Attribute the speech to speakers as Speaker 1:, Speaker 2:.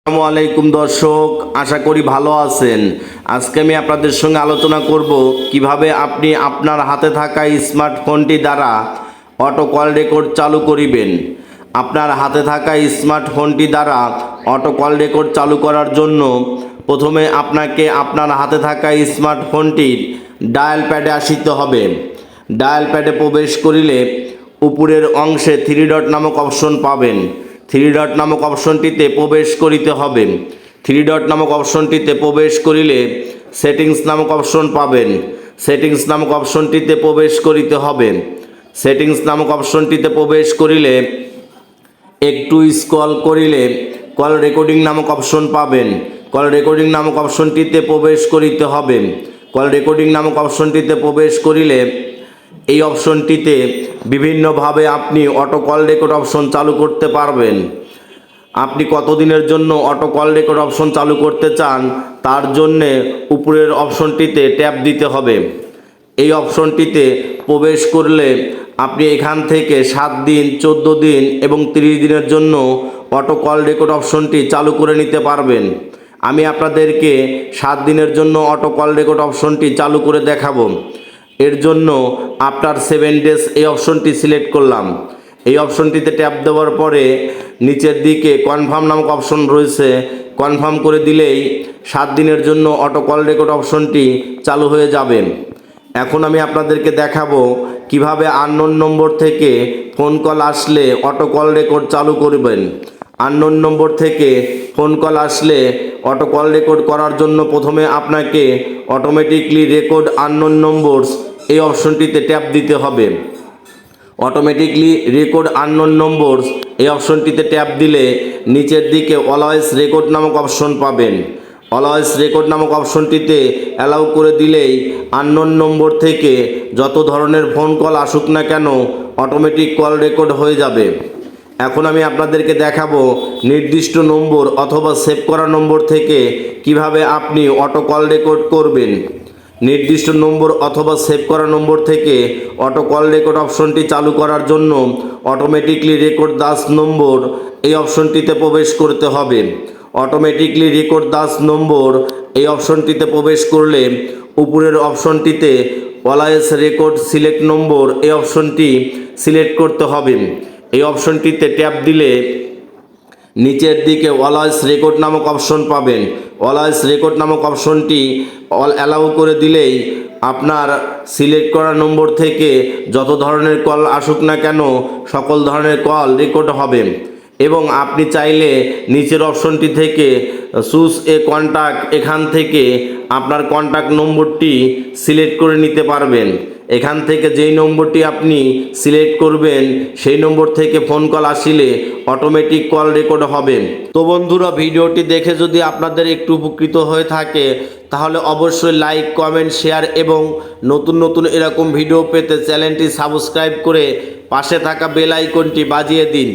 Speaker 1: আসসালামু আলাইকুম দর্শক, আশা করি ভালো আছেন। আজকে আমি আপনাদের সঙ্গে আলোচনা করব কিভাবে আপনি আপনার হাতে থাকা স্মার্টফোনটি দ্বারা অটো কল রেকর্ড চালু করিবেন। আপনার হাতে থাকা স্মার্টফোনটি দ্বারা অটো কল রেকর্ড চালু করার জন্য প্রথমে আপনাকে আপনার হাতে থাকা স্মার্টফোনটির ডায়াল প্যাডে আসিতে হবে। ডায়াল প্যাডে প্রবেশ করিলে উপরের অংশে থ্রি ডট নামক অপশন পাবেন। থ্রি ডট নামক অপশনটিতে প্রবেশ করিতে হবে। থ্রি ডট নামক অপশনটিতে প্রবেশ করিলে সেটিংস নামক অপশন পাবেন। সেটিংস নামক অপশনটিতে প্রবেশ করিতে হবে। সেটিংস নামক অপশনটিতে প্রবেশ করিলে একটু স্ক্রল করিলে কল রেকর্ডিং নামক অপশন পাবেন। কল রেকর্ডিং নামক অপশনটিতে প্রবেশ করিতে হবে। কল রেকর্ডিং নামক অপশনটিতে প্রবেশ করিলে এই অপশনটিতে বিভিন্নভাবে আপনি অটো কল রেকর্ড অপশন চালু করতে পারবেন। আপনি কতদিনের জন্য অটো কল রেকর্ড অপশন চালু করতে চান তার জন্যে উপরের অপশনটিতে ট্যাপ দিতে হবে। এই অপশনটিতে প্রবেশ করলে আপনি এখান থেকে 7 দিন, 14 দিন এবং 30 দিনের জন্য অটো কল রেকর্ড অপশনটি চালু করে নিতে পারবেন। আমি আপনাদেরকে 7 দিনের জন্য অটো কল রেকর্ড অপশনটি চালু করে দেখাবো। এর জন্য আফটার 7 ডেজ এই অপশনটি সিলেক্ট করলাম। এই অপশনটিতে ট্যাপ দেওয়ার পরে নিচের দিকে কনফার্ম নামক অপশন রয়েছে। কনফার্ম করে দিলেই 7 দিনের জন্য অটো কল রেকর্ড অপশনটি চালু হয়ে যাবে। এখন আমি আপনাদেরকে দেখাবো কিভাবে আননোন নম্বর থেকে ফোন কল আসলে অটো কল রেকর্ড চালু করবেন। আননোন নম্বর থেকে ফোন কল আসলে অটো কল রেকর্ড করার জন্য প্রথমে আপনাকে অটোমেটিকলি রেকর্ড আননোন নম্বরস এই অপশনটিতে ট্যাপ দিতে হবে। অটোমেটিকলি রেকর্ড আননোন নম্বরস এই অপশনটিতে ট্যাপ দিলে নিচের দিকে অলওয়েজ রেকর্ড নামক অপশন পাবেন। অলওয়েজ রেকর্ড নামক অপশনটিতে অ্যালাউ করে দিলেই আননোন নম্বর থেকে যত ধরনের ফোন কল আসুক না কেন অটোমেটিক কল রেকর্ড হয়ে যাবে। এখন আমি আপনাদেরকে দেখাবো নির্দিষ্ট নম্বর অথবা সেভ করা নম্বর থেকে কিভাবে আপনি অটো কল রেকর্ড করবেন। নির্দিষ্ট নম্বর অথবা সেভ করা নম্বর থেকে অটো কল রেকর্ড অপশনটি চালু করার জন্য অটোমেটিকলি রেকর্ড দাস নম্বর এই অপশনটিতে প্রবেশ করতে হবে। অটোমেটিকলি রেকর্ড দাস নম্বর এই অপশনটিতে প্রবেশ করলে উপরের অপশনটিতে অলওয়েজ রেকর্ড সিলেক্ট নম্বর এই অপশনটি সিলেক্ট করতে হবে। এই অপশনটিতে ট্যাপ দিলে নিচের দিকে অলওয়েজ রেকর্ড নামক অপশন পাবেন। অলওয়েজ রেকর্ড নামক অপশনটি অ্যালাউ করে দিলেই আপনার সিলেক্ট করা নম্বর থেকে যত ধরনের কল আসুক না কেন সকল ধরনের কল রেকর্ড হবে। এবং আপনি চাইলে নিচের অপশনটি থেকে চুজ এ কন্ট্যাক্ট এখান থেকে আপনার কন্ট্যাক্ট নম্বরটি সিলেক্ট করে নিতে পারবেন। এখান থেকে যেই নম্বরটি আপনি সিলেক্ট করবেন সেই নম্বর থেকে ফোন কল আসলে অটোমেটিক কল রেকর্ড হবে। তো বন্ধুরা, ভিডিওটি দেখে যদি আপনাদের একটু উপকৃত হয়ে থাকে তাহলে অবশ্যই লাইক, কমেন্ট, শেয়ার এবং নতুন নতুন এরকম ভিডিও পেতে চ্যানেলটি সাবস্ক্রাইব করে পাশে থাকা বেল আইকনটি বাজিয়ে দিন।